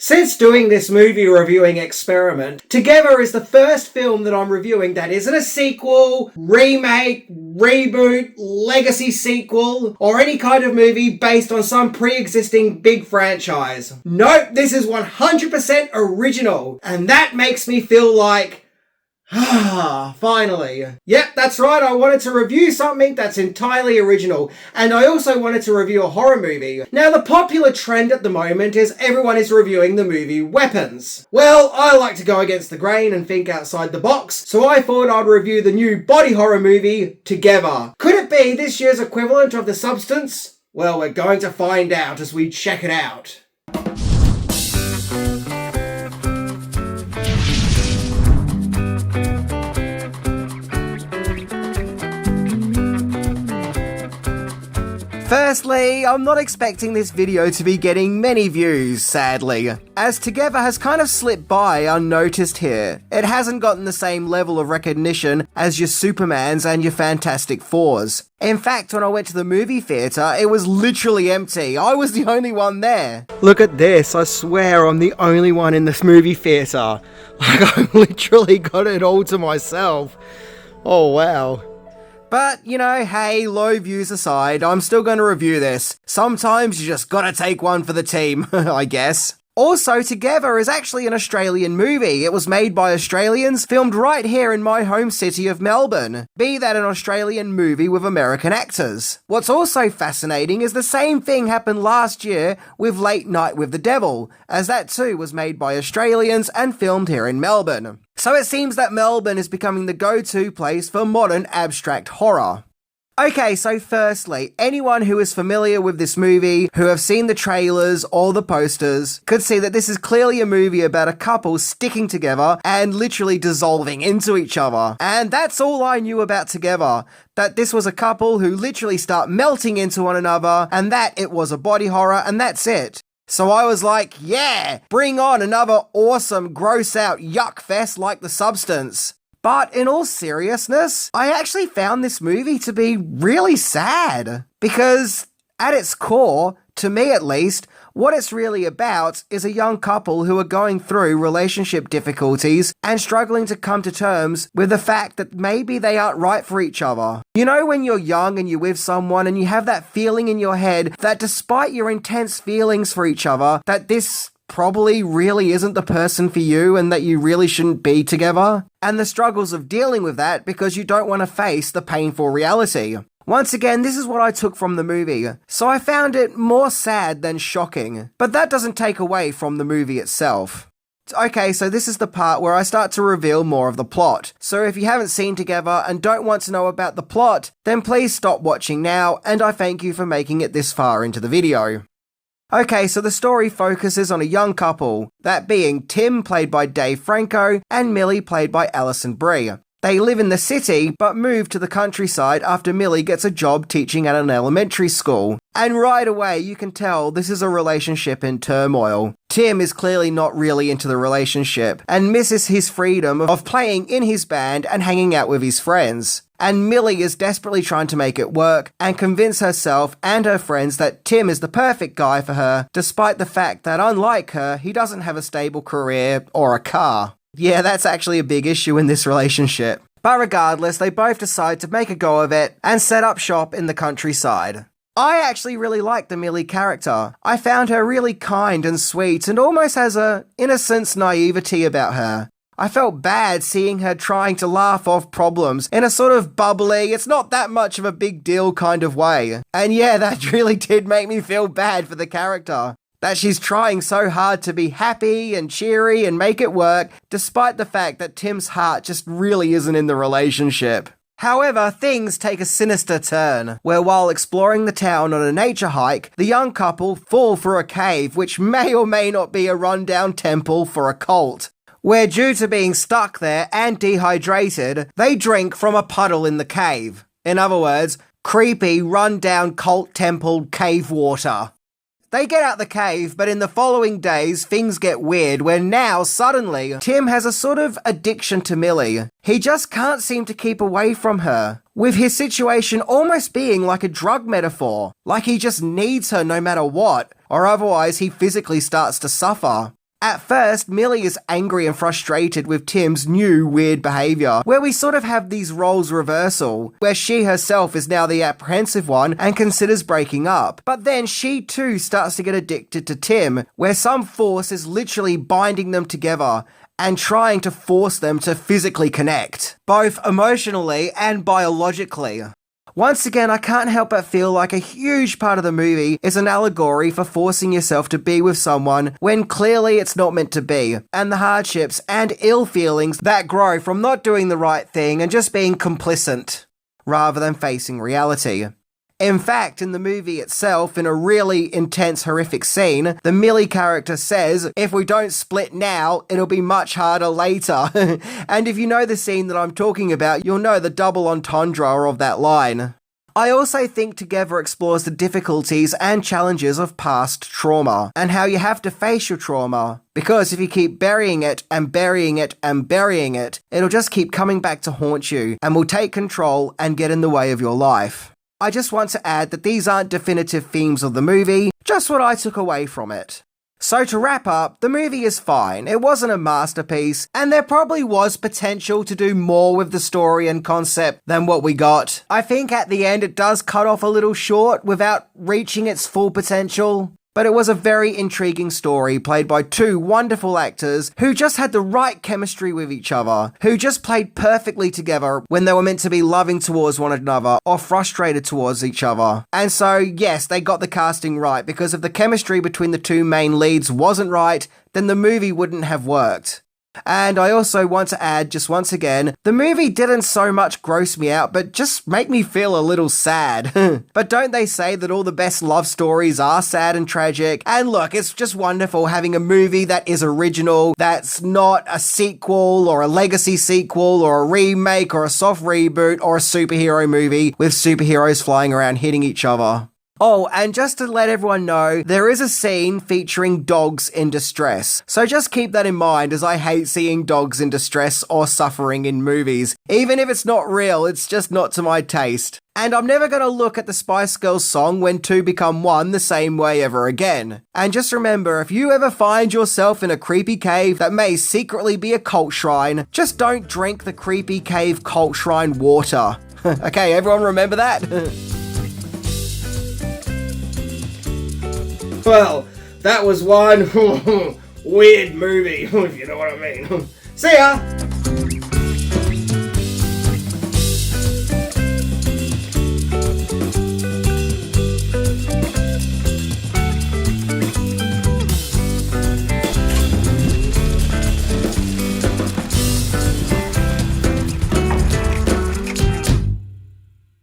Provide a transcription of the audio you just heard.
Since doing this movie reviewing experiment, Together is the first film that I'm reviewing that isn't a sequel, remake, reboot, legacy sequel, or any kind of movie based on some pre-existing big franchise. Nope, this is 100% original, and that makes me feel like, finally. Yep, that's right, I wanted to review something that's entirely original, and I also wanted to review a horror movie. Now, the popular trend at the moment is everyone is reviewing the movie Weapons. Well, I like to go against the grain and think outside the box, so I thought I'd review the new body horror movie, Together. Could it be this year's equivalent of The Substance? Well, we're going to find out as we check it out. Firstly, I'm not expecting this video to be getting many views, sadly, as Together has kind of slipped by unnoticed here. It hasn't gotten the same level of recognition as your Supermans and your Fantastic Fours. In fact, when I went to the movie theatre, it was literally empty. I was the only one there. Look at this, I swear I'm the only one in this movie theatre. Like, I've literally got it all to myself. Oh wow. But, you know, hey, low views aside, I'm still going to review this. Sometimes you just gotta take one for the team, I guess. Also, Together is actually an Australian movie. It was made by Australians, filmed right here in my home city of Melbourne. Be that an Australian movie with American actors. What's also fascinating is the same thing happened last year with Late Night with the Devil, as that too was made by Australians and filmed here in Melbourne. So it seems that Melbourne is becoming the go-to place for modern abstract horror. Okay, so firstly, anyone who is familiar with this movie, who have seen the trailers or the posters, could see that this is clearly a movie about a couple sticking together and literally dissolving into each other. And that's all I knew about Together, that this was a couple who literally start melting into one another, and that it was a body horror, and that's it. So I was like, yeah, bring on another awesome gross out yuck fest like The Substance. But in all seriousness, I actually found this movie to be really sad. Because at its core, to me at least, what it's really about is a young couple who are going through relationship difficulties and struggling to come to terms with the fact that maybe they aren't right for each other. You know when you're young and you're with someone and you have that feeling in your head that despite your intense feelings for each other, that this probably really isn't the person for you and that you really shouldn't be together? And the struggles of dealing with that because you don't want to face the painful reality. Once again, this is what I took from the movie, so I found it more sad than shocking, but that doesn't take away from the movie itself. Okay, so this is the part where I start to reveal more of the plot. So if you haven't seen Together and don't want to know about the plot, then please stop watching now, and I thank you for making it this far into the video. Okay, so the story focuses on a young couple, that being Tim, played by Dave Franco, and Millie, played by Alison Brie. They live in the city, but move to the countryside after Millie gets a job teaching at an elementary school. And right away, you can tell this is a relationship in turmoil. Tim is clearly not really into the relationship, and misses his freedom of playing in his band and hanging out with his friends. And Millie is desperately trying to make it work and convince herself and her friends that Tim is the perfect guy for her, despite the fact that unlike her, he doesn't have a stable career or a car. Yeah, that's actually a big issue in this relationship. But regardless, they both decide to make a go of it and set up shop in the countryside. I actually really like the Millie character. I found her really kind and sweet and almost has a innocence naivety about her. I felt bad seeing her trying to laugh off problems in a sort of bubbly, it's not that much of a big deal kind of way. And yeah, that really did make me feel bad for the character. That she's trying so hard to be happy and cheery and make it work, despite the fact that Tim's heart just really isn't in the relationship. However, things take a sinister turn, where while exploring the town on a nature hike, the young couple fall for a cave which may or may not be a rundown temple for a cult, where due to being stuck there and dehydrated, they drink from a puddle in the cave. In other words, creepy, rundown cult temple cave water. They get out the cave, but in the following days, things get weird where now, suddenly, Tim has a sort of addiction to Millie. He just can't seem to keep away from her, with his situation almost being like a drug metaphor, like he just needs her no matter what, or otherwise he physically starts to suffer. At first, Millie is angry and frustrated with Tim's new weird behaviour, where we sort of have these roles reversal, where she herself is now the apprehensive one and considers breaking up. But then she too starts to get addicted to Tim, where some force is literally binding them together and trying to force them to physically connect, both emotionally and biologically. Once again, I can't help but feel like a huge part of the movie is an allegory for forcing yourself to be with someone when clearly it's not meant to be, and the hardships and ill feelings that grow from not doing the right thing and just being complicit, rather than facing reality. In fact, in the movie itself, in a really intense, horrific scene, the Millie character says, if we don't split now, it'll be much harder later. And if you know the scene that I'm talking about, you'll know the double entendre of that line. I also think Together explores the difficulties and challenges of past trauma, and how you have to face your trauma. Because if you keep burying it and burying it and burying it, it'll just keep coming back to haunt you, and will take control and get in the way of your life. I just want to add that these aren't definitive themes of the movie, just what I took away from it. So to wrap up, the movie is fine. It wasn't a masterpiece, and there probably was potential to do more with the story and concept than what we got. I think at the end it does cut off a little short without reaching its full potential. But it was a very intriguing story played by two wonderful actors who just had the right chemistry with each other, who just played perfectly together when they were meant to be loving towards one another or frustrated towards each other. And so, yes, they got the casting right, because if the chemistry between the two main leads wasn't right, then the movie wouldn't have worked. And I also want to add, just once again, the movie didn't so much gross me out, but just make me feel a little sad. But don't they say that all the best love stories are sad and tragic? And look, it's just wonderful having a movie that is original, that's not a sequel or a legacy sequel or a remake or a soft reboot or a superhero movie with superheroes flying around hitting each other. Oh, and just to let everyone know, there is a scene featuring dogs in distress. So just keep that in mind, as I hate seeing dogs in distress or suffering in movies. Even if it's not real, it's just not to my taste. And I'm never going to look at the Spice Girls song When Two Become One the same way ever again. And just remember, if you ever find yourself in a creepy cave that may secretly be a cult shrine, just don't drink the creepy cave cult shrine water. Okay, everyone remember that? Well, that was one weird movie, if you know what I mean. See ya!